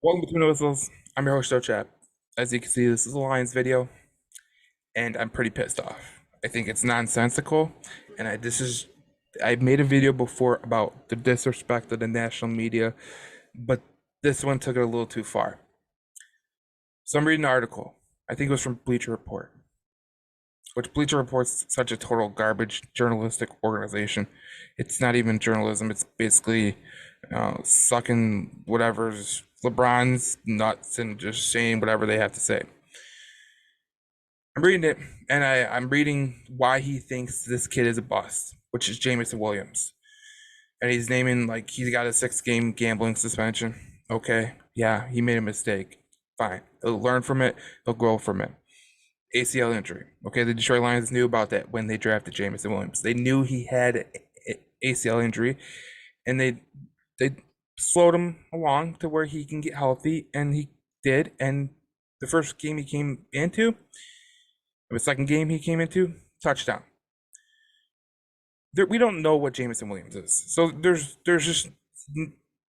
Welcome to Whistles. I'm your host, Joe Chap. As you can see, this is a Lions video, and I'm pretty pissed off. I think it's nonsensical, and I made a video before about the disrespect of the national media, but this one took it a little too far. So I'm reading an article. I think it was from Bleacher Report, which Bleacher Report's such a total garbage journalistic organization. It's not even journalism. It's basically sucking whatever's LeBron's nuts and just saying whatever they have to say. I'm reading it, and I'm reading why he thinks this kid is a bust, which is Jamison Williams. And he's naming, like, he's got a 6-game gambling suspension. Okay, yeah, he made a mistake. Fine. He'll learn from it, he'll grow from it. ACL injury. Okay, the Detroit Lions knew about that when they drafted Jamison Williams. They knew he had ACL injury, and they slowed him along to where he can get healthy, and he did. And the first game he came into, the second game he came into, touchdown. We don't know what Jamison Williams is, so there's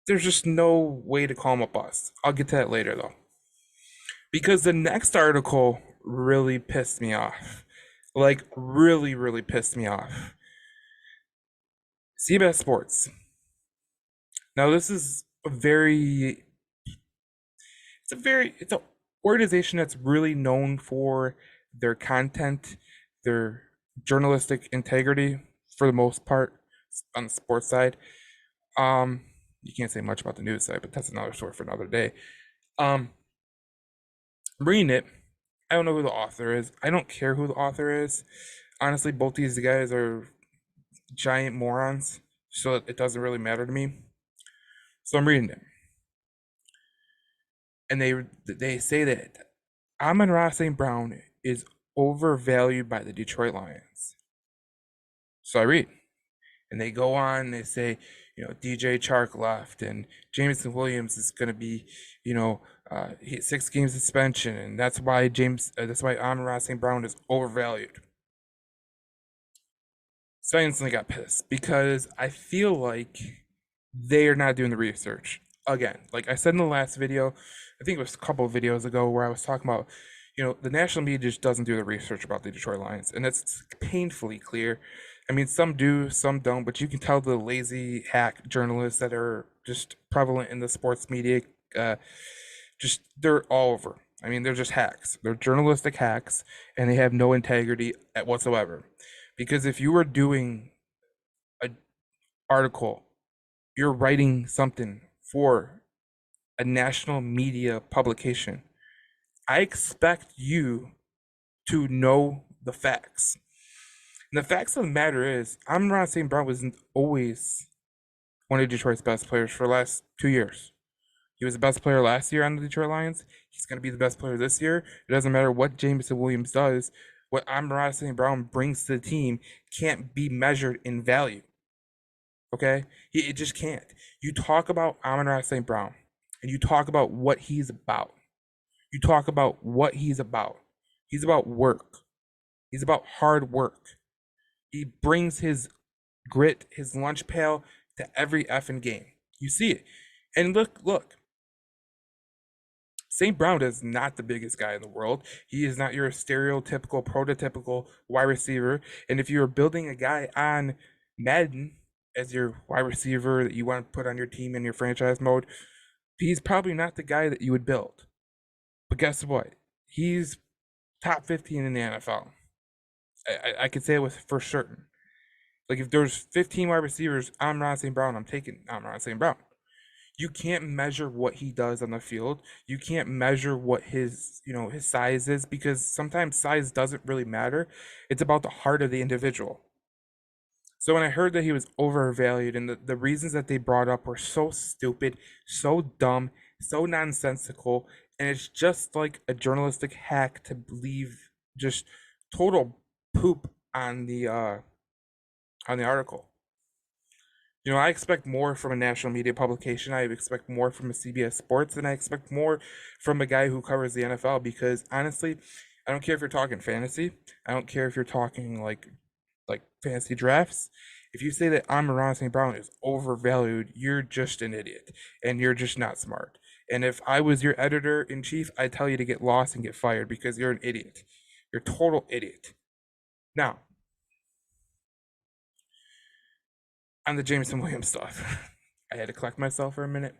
just no way to call him a bust. I'll get to that later though, because the next article really pissed me off, like really pissed me off. CBS Sports. Now this is it's an organization that's really known for their content, their journalistic integrity for the most part on the sports side. You can't say much about the news side, but that's another story for another day. I'm reading it. I don't know who the author is. I don't care who the author is. Honestly, both these guys are giant morons, so it doesn't really matter to me. So I'm reading it, and they say that Amon-Ra St. Brown is overvalued by the Detroit Lions. So I read, and they go on. They say, DJ Chark left, and Jamison Williams is going to be, 6 game suspension, and that's why Amon-Ra St. Brown is overvalued. So I instantly got pissed because I feel like they are not doing the research. Again, like I said in the last video, I think it was a couple of videos ago where I was talking about, the national media just doesn't do the research about the Detroit Lions, and it's painfully clear. I mean, some do, some don't, but you can tell the lazy hack journalists that are just prevalent in the sports media, they're all over. I mean, they're just hacks. They're journalistic hacks, and they have no integrity whatsoever. Because if you were doing an article, you're writing something for a national media publication, I expect you to know the facts. And the facts of the matter is, Amon-Ra St. Brown wasn't always one of Detroit's best players for the last 2 years. He was the best player last year on the Detroit Lions. He's going to be the best player this year. It doesn't matter what Jamison Williams does. What Amon-Ra St. Brown brings to the team can't be measured in value. Okay? It just can't. You talk about Amon-Ra St. Brown, and you talk about what he's about. You talk about what he's about. He's about work. He's about hard work. He brings his grit, his lunch pail to every effing game. You see it. And look. St. Brown is not the biggest guy in the world. He is not your stereotypical, prototypical wide receiver. And if you're building a guy on Madden as your wide receiver that you want to put on your team in your franchise mode, he's probably not the guy that you would build. But guess what? He's top 15 in the NFL. I could say it with for certain. Like if there's 15 wide receivers, Amon-Ra St. Brown, I'm taking Amon-Ra St. Brown. You can't measure what he does on the field. You can't measure what his size is, because sometimes size doesn't really matter. It's about the heart of the individual. So when I heard that he was overvalued, and the reasons that they brought up were so stupid, so dumb, so nonsensical, and it's just like a journalistic hack to leave just total poop on the article. I expect more from a national media publication. I expect more from a CBS Sports, and I expect more from a guy who covers the NFL, because honestly, I don't care if you're talking fantasy. I don't care if you're talking like fantasy drafts. If you say that Amon-Ra St. Brown is overvalued, you're just an idiot, and you're just not smart. And if I was your editor in chief, I'd tell you to get lost and get fired because you're an idiot. You're a total idiot. Now, on the Jameson Williams stuff, I had to collect myself for a minute.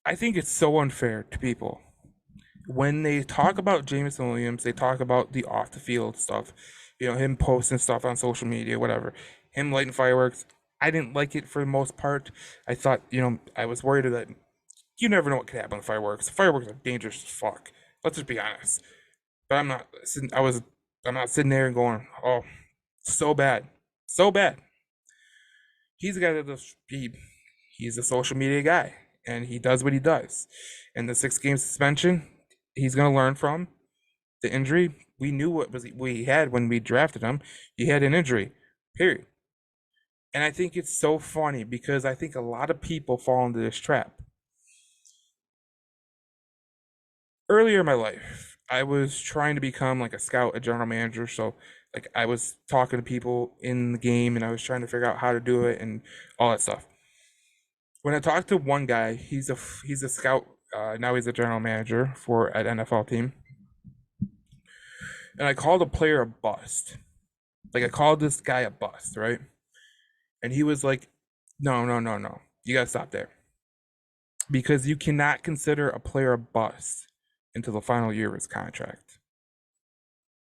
I think it's so unfair to people. When they talk about Jameson Williams, they talk about the off the field stuff, him posting stuff on social media, whatever, him lighting fireworks. I didn't like it for the most part. I thought, I was worried that you never know what could happen with fireworks. Fireworks are dangerous as fuck. Let's just be honest. But I'm not sitting. I'm not sitting there and going, "Oh, so bad, so bad." He's a guy that he's a social media guy, and he does what he does. And the 6 game suspension, he's gonna learn from the injury. We knew what was we had when we drafted him. He had an injury, period. And I think it's so funny because I think a lot of people fall into this trap. Earlier in my life, I was trying to become like a scout, a general manager. So like I was talking to people in the game and I was trying to figure out how to do it and all that stuff. When I talked to one guy, he's a scout. Now he's a general manager for an NFL team, and I called a player a bust. Like I called this guy a bust, right? And he was like, "No, no, no, no. You gotta stop there because you cannot consider a player a bust until the final year of his contract."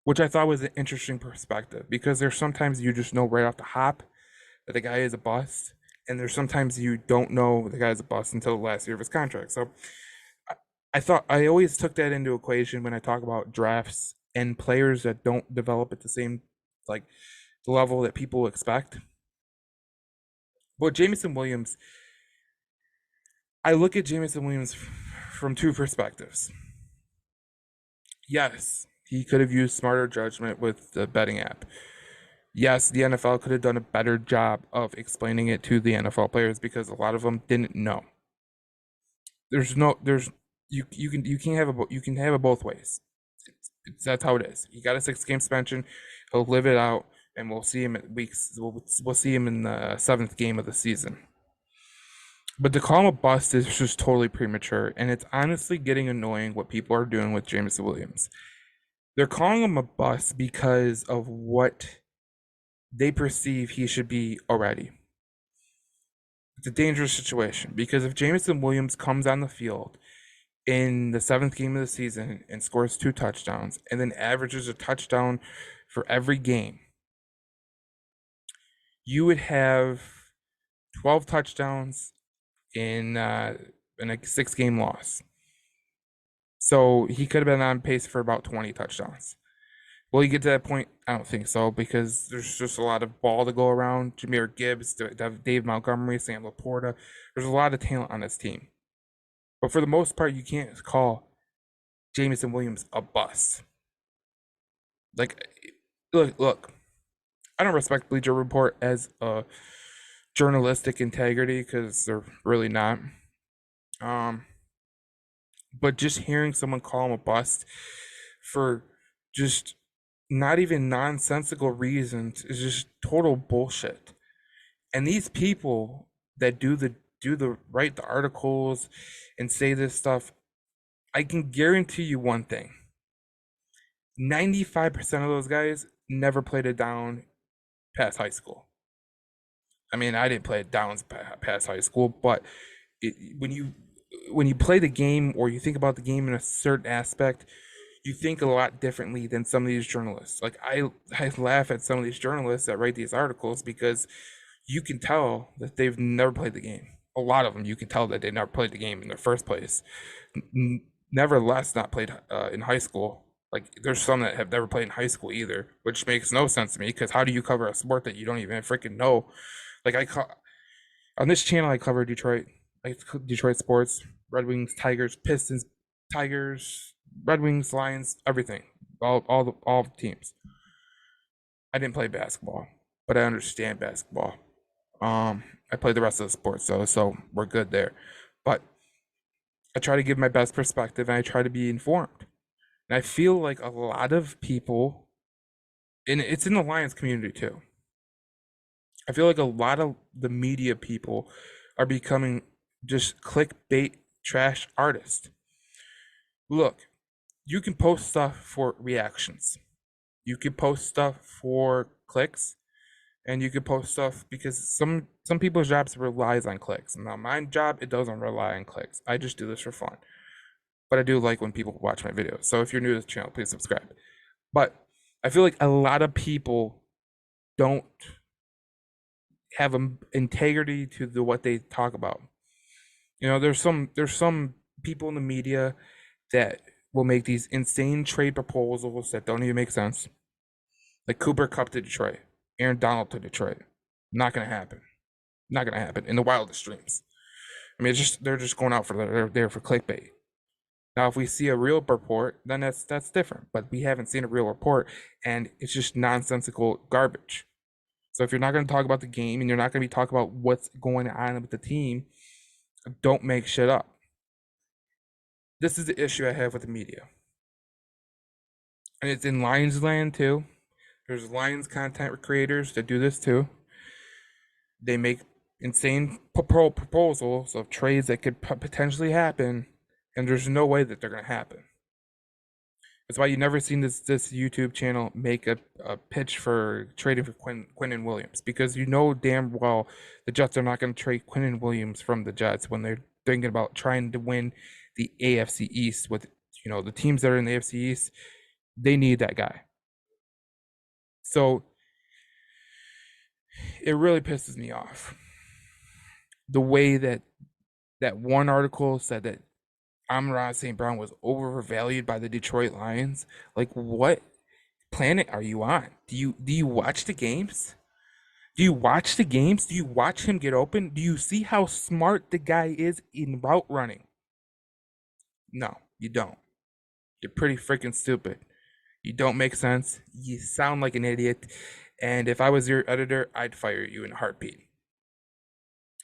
Which I thought was an interesting perspective because there's sometimes you just know right off the hop that the guy is a bust, and there's sometimes you don't know the guy's a bust until the last year of his contract. So I, I thought I always took that into equation when I talk about drafts and players that don't develop at the same like the level that people expect. But Jameson Williams, I look at Jameson Williams from two perspectives. Yes, he could have used smarter judgment with the betting app. Yes, the NFL could have done a better job of explaining it to the NFL players because a lot of them didn't know. There's no there's you can have you can have it both ways. That's how it is. He got a 6 game suspension. He'll live it out, and we'll see him at weeks. We'll see him in the 7th game of the season. But to call him a bust is just totally premature, and it's honestly getting annoying what people are doing with Jameson Williams. They're calling him a bust because of what they perceive he should be already. It's a dangerous situation because if Jameson Williams comes on the field in the 7th game of the season and scores 2 touchdowns and then averages a touchdown for every game, you would have 12 touchdowns in a 6 game loss. So he could have been on pace for about 20 touchdowns. Will he get to that point? I don't think so because there's just a lot of ball to go around. Jahmyr Gibbs, Dave Montgomery, Sam Laporta. There's a lot of talent on this team. But for the most part, you can't call Jameson Williams a bust. Like, look. I don't respect Bleacher Report as a journalistic integrity because they're really not. But just hearing someone call him a bust for just not even nonsensical reasons is just total bullshit. And these people that write the articles and say this stuff, I can guarantee you one thing. 95% of those guys never played it down past high school. I mean, I didn't play it down past high school, but when you play the game or you think about the game in a certain aspect, you think a lot differently than some of these journalists. Like I laugh at some of these journalists that write these articles because you can tell that they've never played the game. A lot of them, you can tell that they never played the game in the first place. Nevertheless, not played in high school. Like there's some that have never played in high school either, which makes no sense to me because how do you cover a sport that you don't even freaking know? Like on this channel, I cover Detroit, like Detroit sports, Red Wings, Tigers, Pistons, Tigers, Red Wings, Lions, everything, all the teams. I didn't play basketball, but I understand basketball. I played the rest of the sports though, so we're good there. But I try to give my best perspective and I try to be informed. And I feel like a lot of people, and it's in the Lions community too. I feel like a lot of the media people are becoming just clickbait trash artist. Look, you can post stuff for reactions. You can post stuff for clicks, and you can post stuff because some people's jobs relies on clicks. Now, my job, it doesn't rely on clicks. I just do this for fun. But I do like when people watch my videos. So if you're new to the channel, please subscribe. But I feel like a lot of people don't have integrity to what they talk about. There's some people in the media that will make these insane trade proposals that don't even make sense. Like Cooper Cup to Detroit, Aaron Donald to Detroit. Not gonna happen. Not gonna happen in the wildest dreams. I mean, they're just going out for they're there for clickbait. Now, if we see a real report, then that's different. But we haven't seen a real report, and it's just nonsensical garbage. So if you're not going to talk about the game and you're not going to be talking about what's going on with the team, don't make shit up. This is the issue I have with the media, and it's in Lions land too. There's Lions content creators that do this too. They make insane proposals of trades that could potentially happen, and there's no way that they're going to happen. That's why you never seen this YouTube channel make a pitch for trading for Quinnen Williams, because you know damn well the Jets are not going to trade Quinnen Williams from the Jets when they're thinking about trying to win the AFC East with the teams that are in the AFC East. They need that guy. So it really pisses me off the way that one article said that Amon-Ra St. Brown was overvalued by the Detroit Lions. Like, what planet are you on? Do you watch the games? Do you watch the games? Do you watch him get open? Do you see how smart the guy is in route running? No, you don't. You're pretty freaking stupid. You don't make sense. You sound like an idiot. And if I was your editor, I'd fire you in a heartbeat.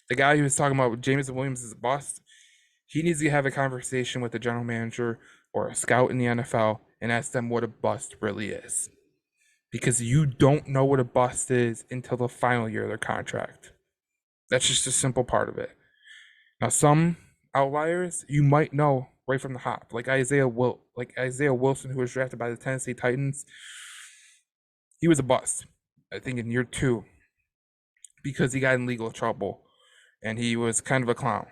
The guy who was talking about Jameson Williams is a bust, he needs to have a conversation with the general manager or a scout in the NFL and ask them what a bust really is. Because you don't know what a bust is until the final year of their contract. That's just a simple part of it. Now, some outliers you might know right from the hop, like Isaiah Wilson, who was drafted by the Tennessee Titans. He was a bust, I think, in year 2 because he got in legal trouble and he was kind of a clown.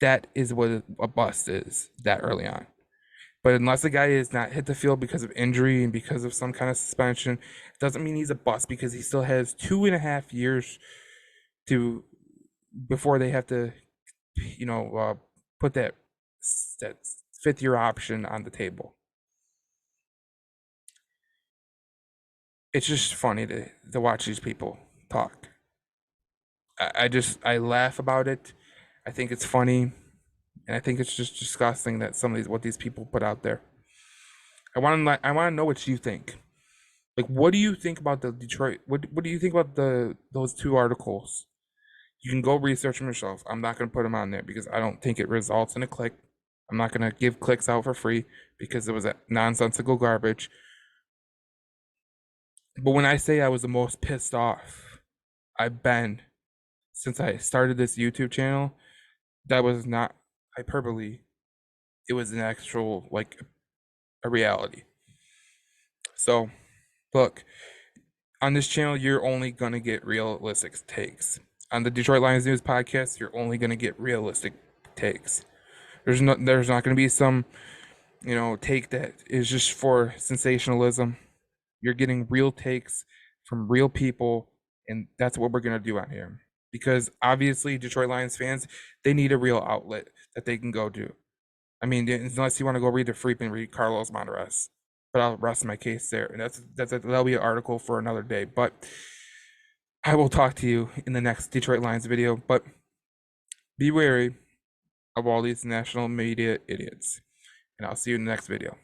That is what a bust is that early on. But unless the guy is not hit the field because of injury and because of some kind of suspension, it doesn't mean he's a bust, because he still has 2.5 years before they have to, put that 5th-year option on the table. It's just funny to watch these people talk. I laugh about it. I think it's funny, and I think it's just disgusting that what these people put out there. I want to know what you think. Like, what do you think about the Detroit? What do you think about those 2 articles? You can go research them yourself. I'm not going to put them on there because I don't think it results in a click. I'm not going to give clicks out for free because it was a nonsensical garbage. But when I say I was the most pissed off I've been since I started this YouTube channel, that was not hyperbole. It was an actual, like, a reality. So, look, on this channel, you're only going to get realistic takes. On the Detroit Lions News podcast, you're only going to get realistic takes. There's not going to be some, take that is just for sensationalism. You're getting real takes from real people, and that's what we're going to do on here. Because obviously, Detroit Lions fans, they need a real outlet that they can go to. I mean, unless you want to go read the Freep and read Carlos Monterez. But I'll rest my case there. And that'll be an article for another day. But I will talk to you in the next Detroit Lions video. But be wary of all these national media idiots. And I'll see you in the next video.